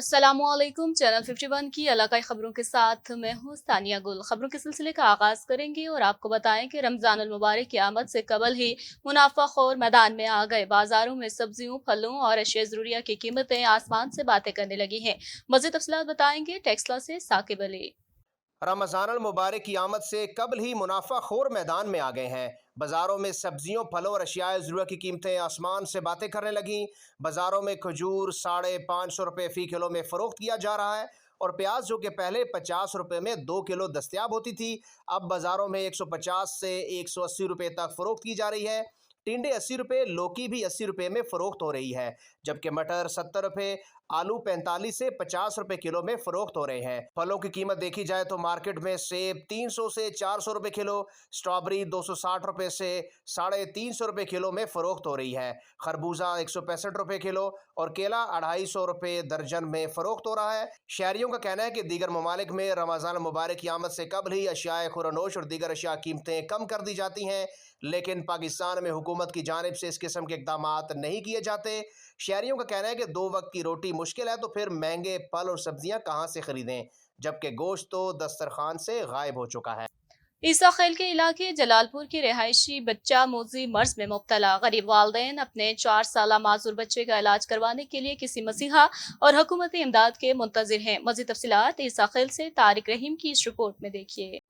अस्सलामुअलैकुम। चैनल 51 की इलाकाई खबरों के साथ मैं हूँ सानिया गुल। खबरों के सिलसिले का आगाज करेंगे और आपको बताएं कि रमजान अल मुबारक की आमद से कबल ही मुनाफाखोर मैदान में आ गए। बाजारों में सब्जियों, फलों और अशिया ज़रूरिया की कीमतें आसमान से बातें करने लगी हैं। मज़ीद तफसीलात बताएंगे टेक्सला से साकिब अली। रमज़ान अल मुबारक की आमद से कबल ही मुनाफा खोर मैदान में आ गए हैं। बाजारों में सब्जियों, फलों और अशियाए ज़रूरत की कीमतें आसमान से बातें करने लगीं। बाजारों में खजूर 550 रुपये फ़ी किलो में फ़रोख्त किया जा रहा है और प्याज जो कि पहले 50 रुपये में 2 किलो दस्तियाब होती थी, अब बाजारों में 150 से 180 रुपये तक फ़रोख्त की जा रही है। टिंडे 80 रुपये, लौकी भी 80 रुपये में फ़रोख्त हो रही है, जबकि मटर 70 रुपये, आलू 45 से 50 रुपए किलो में फरोख्त हो रहे हैं। फलों की कीमत देखी जाए तो मार्केट में सेब 300 से 400 रुपए किलो, स्ट्रॉबेरी 260 रुपए से 350 रुपए किलो में फरोख्त हो रही है। खरबूजा 165 रुपए किलो और केला 250 रुपए दर्जन में फरोख्त हो रहा है। शहरियों का कहना है कि दीगर ममालिक में रमज़ान मुबारक की आमद से कबल ही अशियाए खुरनोश और दीगर अशिया कीमतें कम कर दी जाती हैं, लेकिन पाकिस्तान में हुकूमत की जानिब से इस किस्म के इकदाम नहीं किए जाते। शहरियों का कहना है कि 2 वक्त की रोटी मुश्किल है तो फिर महंगे फल और सब्जियां कहां से खरीदें, जबकि गोश्त तो दस्तरखान से गायब हो चुका है। ईसा खेल के इलाके जलालपुर की रिहायशी बच्चा मोजी मर्ज में मुब्तला। गरीब वालदेन अपने 4 साला माजूर बच्चे का इलाज करवाने के लिए किसी मसीहा और हुकूमती इमदाद के मुंतजिर हैं। मज़ीद तफसीलात ईसा खेल से तारिक रहीम की इस रिपोर्ट में देखिए।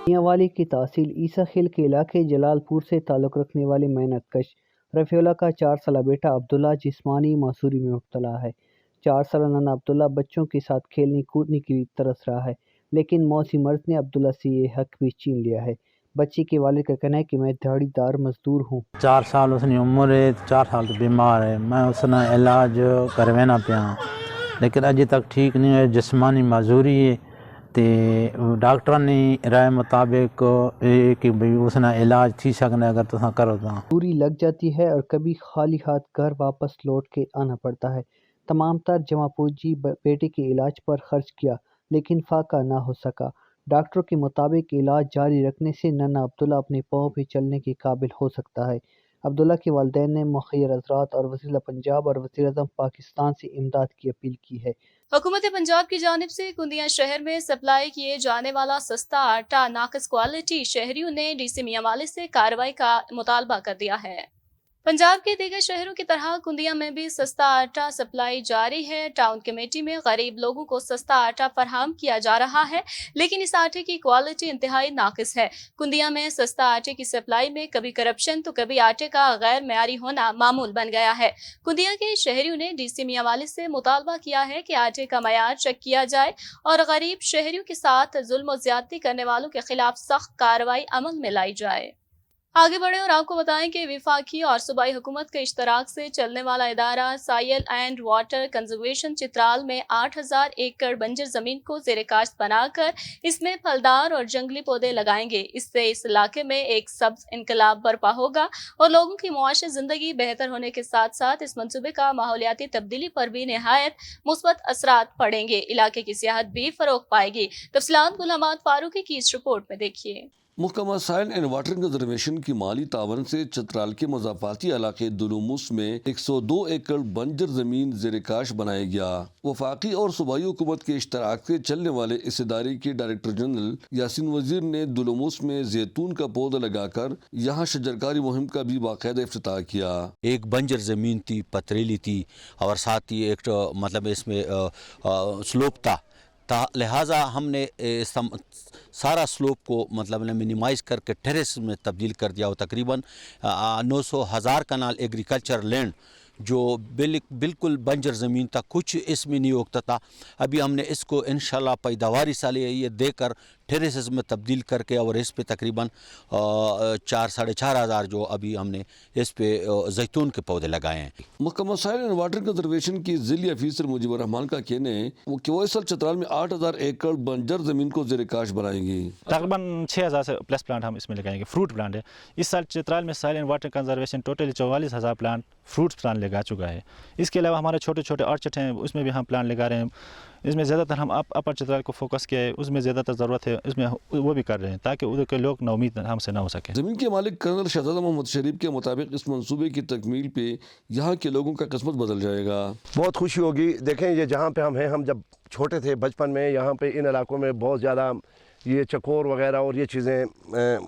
मियांवाली की तहसील ईसा खेल के इलाके जलालपुर से ताल्लुक़ रखने वाले मेहनत कश रफ़ीउल्लाह का 4 साला बेटा अब्दुल्ला जिस्मानी मासूरी में मुब्तला है। 4 साला नाना अब्दुल्ला बच्चों के साथ खेलने कूदने के लिए तरस रहा है, लेकिन मौसी मर्ज ने अब्दुल्ला से ये हक भी छीन लिया है। बच्चे के वालिद का कहना है कि मैं दिहाड़ीदार मजदूर हूँ। 4 साल उसकी उम्र है, 4 साल तो बीमार है। मैं उसने इलाज करवाना पिया, लेकिन अजे तक ठीक नहीं है। जिस्मानी माजूरी है ते डॉक्टर ने राय मुताबिक कि भाई उसना इलाज थी सकना अगर तुम करो तो। दूरी लग जाती है और कभी खाली हाथ घर वापस लौट के आना पड़ता है। तमाम तर जमा पूंजी बेटे के इलाज पर खर्च किया, लेकिन फाका ना हो सका। डॉक्टरों के मुताबिक इलाज जारी रखने से नन्ना अब्दुल्ला अपने पाँव पे चलने के काबिल हो सकता है। अब्दुल्ला के वालिदैन ने मुखिर हज़रात और वज़ीर पंजाब और वज़ीर-ए-आज़म पाकिस्तान से इमदाद की अपील की है। हुकूमत पंजाब की जानिब से कुंदिया शहर में सप्लाई किए जाने वाला सस्ता आटा नाकस क्वालिटी, शहरियों ने डीसी मियांवाली से कार्रवाई का मुतालबा कर दिया है। पंजाब के दीगर शहरों की तरह कुंदिया में भी सस्ता आटा सप्लाई जारी है। टाउन कमेटी में गरीब लोगों को सस्ता आटा फराहम किया जा रहा है, लेकिन इस आटे की क्वालिटी इंतहाई नाकिस है। कुंदिया में सस्ता आटे की सप्लाई में कभी करप्शन तो कभी आटे का गैर मेयारी होना मामूल बन गया है। कुंदिया के शहरियों ने डीसी मियांवाली से मुतालबा किया है कि आटे का मयार चेक किया जाए और गरीब शहरियों के साथ जुल्म और ज्यादती करने वालों के खिलाफ सख्त कार्रवाई अमल में लाई जाए। आगे बढ़े और आपको बताएं कि विफाकी और सूबाई हुकूमत के इश्तराक से चलने वाला इदारा साइल एंड वाटर कंजर्वेशन चित्राल में 8000 एकड़ बंजर जमीन को ज़ेरे काश्त बनाकर इसमें फलदार और जंगली पौधे लगाएंगे। इससे इस इलाके में एक सब्ज इनकलाब बर्पा होगा और लोगों की मुआशी जिंदगी बेहतर होने के साथ साथ इस मंसूबे का माहौलियाती तब्दीली पर भी निहायत मुस्बत असरात पड़ेंगे। इलाके की सियाहत भी फरोग पाएगी। तफसीलात गुलाम फारूकी की इस रिपोर्ट में देखिए। महकमा साइल एंड वाटर कंजर्वेशन की माली तावन से चतराल के मज़ाफ़ाती इलाके दुलुमुस में 102 एकड़ बंजर ज़मीन ज़ेर-ए-काश बनाया गया। वफाकी और सूबाई हुकूमत के इश्तराक से चलने वाले इस इदारे के डायरेक्टर जनरल यासीन वज़ीर ने दुलुमुस में जैतून का पौधा लगाकर यहाँ शजरकारी मुहिम का भी बाकायदा इफ्तिताह किया। एक बंजर ज़मीन थी, पथरीली थी और साथ ही एक मतलब इसमें स्लोप था, लिहाजा हमने सारा स्लोप को मतलब मिनिमाइज़ करके टेरेस में तब्दील कर दिया। और तकरीबन 900,000 कनाल एग्रीकल्चर लैंड जो बिल्कुल बंजर ज़मीन था, कुछ इसमें नहीं उगता था। अभी हमने इसको इंशाल्लाह पैदावारी साले ये देकर टेरेसेस में तब्दील करके और इस पे तकरीबन 4-4,500 जो अभी हमने इस पे जैतून के पौधे लगाए हैं। महकमा साइल एंड वाटर कंजर्वेशन की ज़िली अफीसर मुजीबर रहमान का कहना है कि वो इस साल चतराल में 8000 एकड़ बंजर ज़मीन को ज़ेर-ए-काश बनाएंगे। तकरीबन 6000 से प्लस प्लांट हम इसमें लगाएंगे। फ्रूट प्लांट है इस साल चतराल में। Soil and water conservation totally 44,000 plant fruits plant लगा चुका है। इसके अलावा हमारे छोटे छोटे ऑर्चर्ड हैं, उसमें भी हम प्लांट लगा रहे हैं। इसमें ज़्यादातर हम अपर चित्राल को फोकस किया है, उसमें ज़्यादातर ज़रूरत है, इसमें वो भी कर रहे हैं ताकि उधर के लोग नाउमीद हमसे ना हो सके। ज़मीन के मालिक कर्नल शहजादा मोहम्मद शरीफ के मुताबिक इस मंसूबे की तकमील पे यहाँ के लोगों का किस्मत बदल जाएगा। बहुत खुशी होगी। देखें ये जहाँ पे हम हैं, हम जब छोटे थे बचपन में यहाँ पे इन इलाकों में बहुत ज़्यादा ये चकोर वगैरह और ये चीज़ें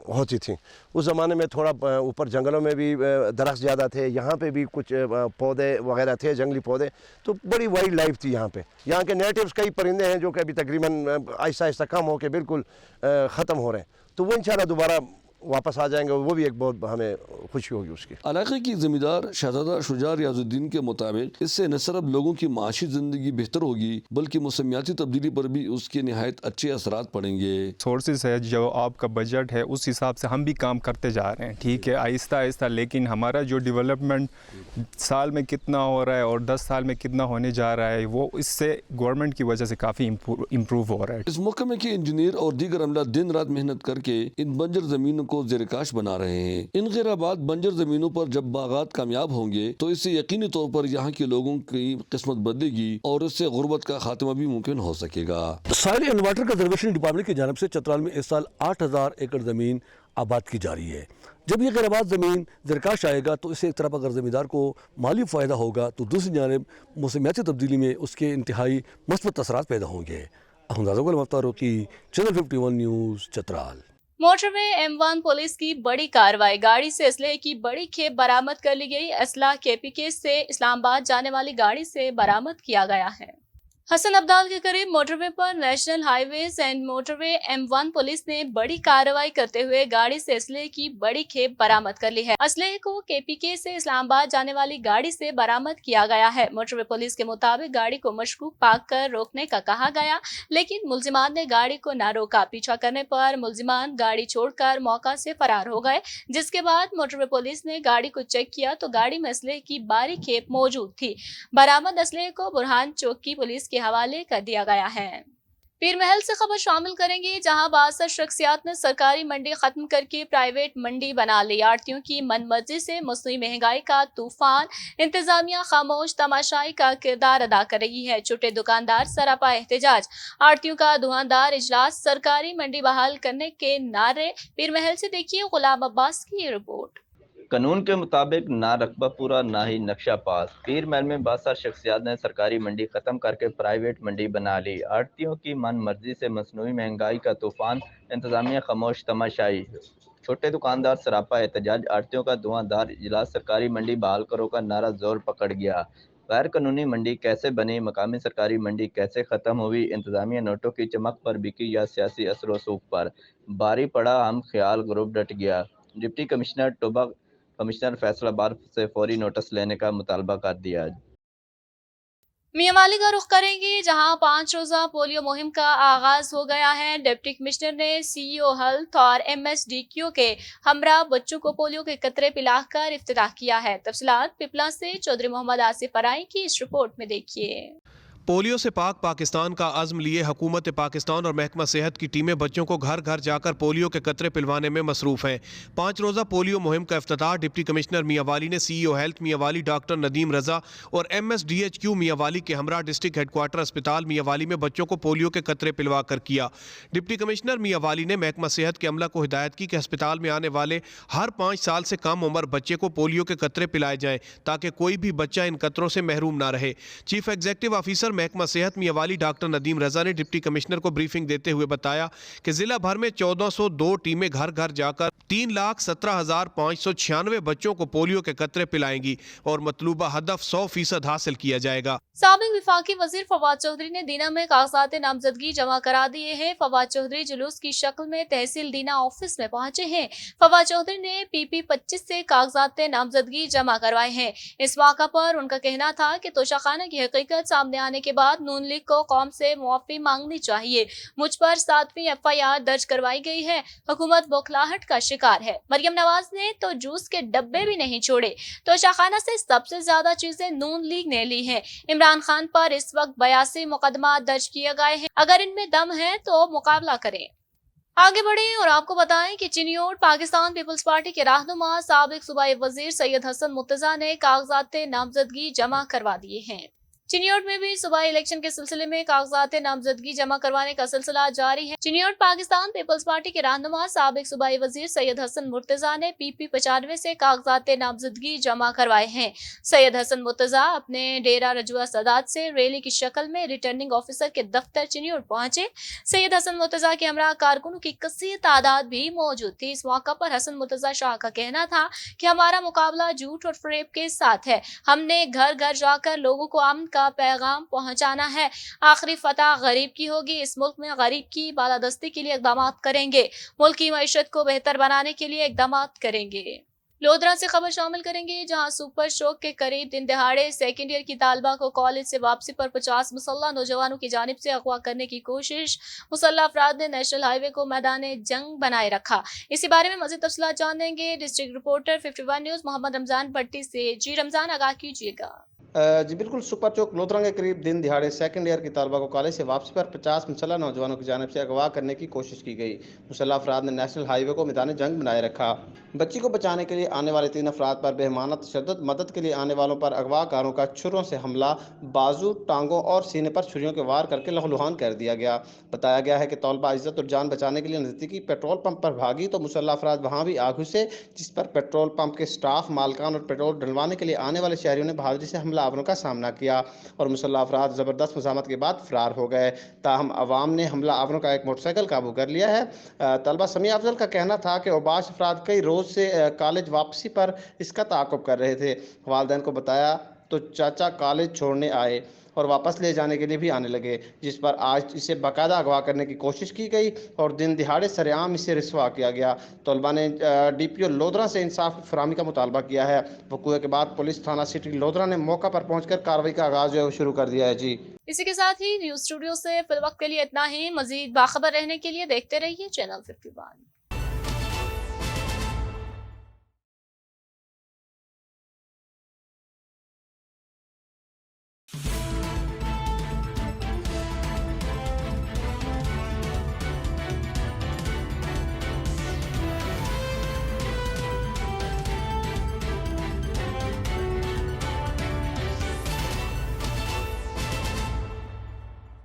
होती थी। उस ज़माने में थोड़ा ऊपर जंगलों में भी दरख्त ज़्यादा थे, यहाँ पे भी कुछ पौधे वगैरह थे, जंगली पौधे, तो बड़ी वाइल्ड लाइफ थी यहाँ पे। यहाँ के नेटिव्स कई परिंदे हैं जो कि अभी तकरीबन आहिस्ता आहिस्ता कम होकर बिल्कुल ख़त्म हो रहे हैं, तो वो इंशाल्लाह दोबारा वापस आ जाएंगे, वो भी एक बहुत हमें खुशी होगी उसकी। इलाके की ज़मींदार शहजादा शुजा रियाजुद्दीन के मुताबिक इससे न सिर्फ लोगों की माशी ज़िंदगी बेहतर होगी बल्कि मौसमियाती तब्दीली पर भी उसके नहायत अच्छे असरात पड़ेंगे। सोर्सेज है जो आपका बजट है उस हिसाब से हम भी काम करते जा रहे हैं, ठीक है, आहिस्ता आहिस्ता, लेकिन हमारा जो डेवलपमेंट साल में कितना हो रहा है और 10 साल में कितना होने जा रहा है वो इससे गवर्नमेंट की वजह से काफ़ी इम्प्रूव हो रहा है। इस महकमे के इंजीनियर और दीगर अमला दिन रात मेहनत करके इन बंजर ज़मीनों को ज़ेरकाश बना रहे हैं। इन गैराबाद बंजर ज़मीनों पर जब बागात कामयाब होंगे तो इससे यकीनी तौर पर यहाँ के लोगों की किस्मत बदलेगी और इससे गुर्बत का खात्मा भी मुमकिन हो सकेगा। साइल एंड वाटर कंजर्वेशन डिपार्टमेंट की जानिब से चतराल में इस साल 8000 एकड़ ज़मीन आबाद की जा रही है। जब ये गैराबाद ज़मीन ज़रकाश आएगा तो इससे एक तरफ अगर ज़मींदार को माली फ़ायदा होगा तो दूसरी जानिब मौसमियाती तब्दीली में उसके इंतहाई मस्बत असरात पैदा होंगे। Channel 51 news Chitral. Motorway M1 police की बड़ी कार्रवाई, गाड़ी से असलहे की बड़ी खेप बरामद कर ली गई। असला KPK से इस्लामाबाद जाने वाली गाड़ी से बरामद किया गया है। हसन अब्दाल के करीब मोटरवे पर national highways and motorway M1 police ने बड़ी कार्रवाई करते हुए गाड़ी से असलहे की बड़ी खेप बरामद कर ली है। असलहे को KPK से इस्लामाबाद जाने वाली गाड़ी से बरामद किया गया है। मोटरवे पुलिस के मुताबिक गाड़ी को मशकूक पाक कर रोकने का कहा गया, लेकिन मुल्जिमान ने गाड़ी को न रोका। पीछा करने पर मुल्जिमान गाड़ी छोड़कर मौका से फरार हो गए, जिसके बाद मोटरवे पुलिस ने गाड़ी को चेक किया तो गाड़ी में असलहे की बारी खेप मौजूद थी। बरामद असलहे को बुरहान चौकी पुलिस के हवाले कर दिया गया है। पीर महल से खबर शामिल करेंगे, जहां 62 शख्सियात ने सरकारी मंडी खत्म करके प्राइवेट मंडी बना ली। आड़तियों की मनमर्जी से मसनूई महंगाई का तूफान, इंतजामिया खामोश तमाशाई का किरदार अदा कर रही है। छोटे दुकानदार सरापा एहतजाज, आड़तियों का धुआंधार इजलास, सरकारी मंडी बहाल करने के नारे। पीर महल से देखिए गुलाम अब्बास की रिपोर्ट। कानून के मुताबिक ना रकबा पूरा ना ही नक्शा पास। पीर महल में 62 शख्सियात ने सरकारी मंडी खत्म करके प्राइवेट मंडी बना ली। आड़तियों की मन मर्जी से मसनूई महंगाई का तूफान, इंतजामिया खामोश तमाशाई, छोटे दुकानदार सरापा एहतजाज, आड़तियों का धुआंधार इजलास, सरकारी मंडी बहाल करो का नारा जोर पकड़ गया। गैर कानूनी मंडी कैसे बनी, मकामी सरकारी मंडी कैसे ख़त्म हुई, इंतजामिया नोटों की चमक पर बिकी या सियासी असर वसूख पर भारी पड़ा हम ख्याल ग्रुप डट गया। Deputy commissioner Toba commissioner Faisalabad से फौरी नोटिस लेने का मुतालबा कर दिया। मियांवाली का रुख करेंगे, जहां 5 रोजा पोलियो मुहिम का आगाज हो गया है। डिप्टी कमिश्नर ने CEO हेल्थ और MSDQ के हमरा बच्चों को पोलियो के कतरे पिलाकर इफ्तिताह किया है। तफसीलात पिपला से चौधरी मोहम्मद आसिफ फराई की इस रिपोर्ट में देखिए। पोलियो से पाक पाकिस्तान का अज़्म लिए हुकूमत पाकिस्तान और महकमा सेहत की टीमें बच्चों को घर घर जाकर पोलियो के कतरे पिलवाने में मसरूफ़ हैं। 5 रोज़ा पोलियो मुहिम का इफ्तिताह डिप्टी कमिश्नर मियांवाली ने CEO health Mianwali doctor Nadeem Raza और MSDHQ मियांवाली के हमरा डिस्ट्रिक्ट हेडक्वार्टर अस्पताल मियांवाली में बच्चों को पोलियो के कतरे पिलवा कर किया। डिप्टी कमिश्नर मियांवाली ने महकमा सेहत के अमला को हिदायत की कि अस्पताल में आने वाले हर 5 साल से कम उम्र बच्चे को पोलियो के कतरे पिलाए जाएँ ताकि कोई भी बच्चा इन कतरों से महरूम न रहे। चीफ एग्जीक्यूटिव ऑफिसर महकमा सेहत मियांवाली डॉक्टर नदीम रजा ने डिप्टी कमिश्नर को ब्रीफिंग देते हुए बताया कि जिला भर में 1402 टीमें घर घर जाकर 3,17,596 बच्चों को पोलियो के कतरे पिलाएंगी और मतलूबा हदफ 100% हासिल किया जाएगा। साबिक विफाकी वजीर फवाद चौधरी ने दीना में कागजात नामजदगी जमा करा दिए हैं। फवाद चौधरी जुलूस की शक्ल में तहसील दीना ऑफिस में पहुंचे हैं। फवाद चौधरी ने PP 25 से कागजात नामजदगी जमा करवाए हैं। इस मौका पर उनका कहना था कि तोशाखाना की हकीकत सामने आने के बाद नून लीग को कौम से मुआफी मांगनी चाहिए। मुझ पर 7वीं FIR दर्ज करवाई गई है। हुकूमत बौखलाहट का शिकार है। मरियम नवाज ने तो जूस के डब्बे भी नहीं छोड़े। तोशाखाना से सबसे ज्यादा चीजें नून लीग ने ली हैं। इमरान खान पर इस वक्त 82 मुकदमा दर्ज किए गए हैं। अगर इनमें दम है तो मुकाबला करें। आगे बढ़े और आपको बताएं कि चिनियोट पाकिस्तान पीपल्स पार्टी के रहनुमा साबिक सूबाई वजीर सैयद हसन मुर्तजा ने कागजात नामजदगी जमा करवा दिए हैं। चिन्योट में भी सूबाई इलेक्शन के सिलसिले में कागजात नामजदगी जमा करवाने का सिलसिला जारी है। चिन्योट पाकिस्तान पीपल्स पार्टी के रहनुमा साबिक सूबाई वजीर सैयद हसन मुर्तजा ने PP 95 से कागजात नामजदगी जमा करवाए हैं। सैयद हसन मुर्तजा अपने डेरा रजुआ सदात से रैली की शक्ल में रिटर्निंग ऑफिसर के दफ्तर चिन्योट पहुंचे। सैयद हसन मुर्तजा के हमरा कारकुनों की कसीर तादाद भी मौजूद थी। इस मौका पर हसन मुर्तजा शाह का कहना था कि हमारा मुकाबला झूठ और फरेब के साथ है। हमने घर घर जाकर लोगों को अमन का पैगाम पहुंचाना है। आखिरी फतह गरीब की होगी। इस मुल्क में गरीब की बालादस्ती के लिए इकदाम करेंगे। मुल्क की मईशत को बेहतर बनाने के लिए इकदाम करेंगे। लोधरा से खबर शामिल करेंगे, जहां सुपर शॉक के करीब दिन दहाड़े सेकेंड ईयर की तालिबा को कॉलेज से वापसी पर 50 मुसल्ला नौजवानों की जानिब से अगवा करने की कोशिश। मुसल्ला अफराद ने नेशनल हाईवे को मैदान जंग बनाए रखा। इसी बारे में मज़ीद तफसीलात जानेंगे district reporter 51 news Muhammad Ramzan Bhatti से। जी रमजान, आगाह कीजिएगा। जी बिल्कुल, सुपर चौक लोधरा के करीब दिन दिहाड़े सेकंड ईयर की तालबा को कॉलेज से वापसी पर 50 मुसल्ला नौजवानों की जानिब से अगवा करने की कोशिश की गई। मुसल्ला अफराद ने नेशनल हाईवे को मैदान जंग बनाए रखा। बच्ची को बचाने के लिए आने वाले 3 अफराद पर बेहमाना तशद्दुद, मदद के लिए आने वालों पर अगवाकारों का छुरों से हमला, बाजू, टांगों और सीने पर छुरियों के वार करके लहूलुहान कर दिया गया। बताया गया है कि तौलबा इज्जत और जान बचाने के लिए नज़दीकी पेट्रोल पंप पर भागी तो मुसल्ला अफराद वहाँ भी आ घुसे, जिस पर पेट्रोल पंप के स्टाफ, मालकान और पेट्रोल डलवाने के लिए आने वाले शहरियों ने बहादुरी से हमलावरों का सामना किया और मुसल्ला अफराद ज़बरदस्त मज़ामत के बाद फरार हो गए। ताहम अवाम ने हमला आवरों का एक मोटरसाइकिल काबू कर लिया है। तलबा समिया अफजल का कहना था कि ओबाश अफराद कई रोज़ से कॉलेज वापसी पर इसका ताक़ुब कर रहे थे। वालिदैन को बताया तो चाचा कॉलेज छोड़ने आए और वापस ले जाने के लिए भी आने लगे, जिस पर आज इसे बाकायदा अगवा करने की कोशिश की गई और दिन दिहाड़े सरेआम इसे रिस्वा किया गया। तलबा ने DPO लोधरा से इंसाफ की फराहमी का मुतालबा किया है। वक़ूए के बाद पुलिस थाना सिटी लोधरा ने मौका पर पहुंचकर कार्रवाई का आगाज़ शुरू कर दिया है। जी, इसी के साथ ही न्यूज़ स्टूडियो से फिल वक्त के लिए इतना ही। मजीद बाखबर रहने के लिए देखते रहिए चैनल 51।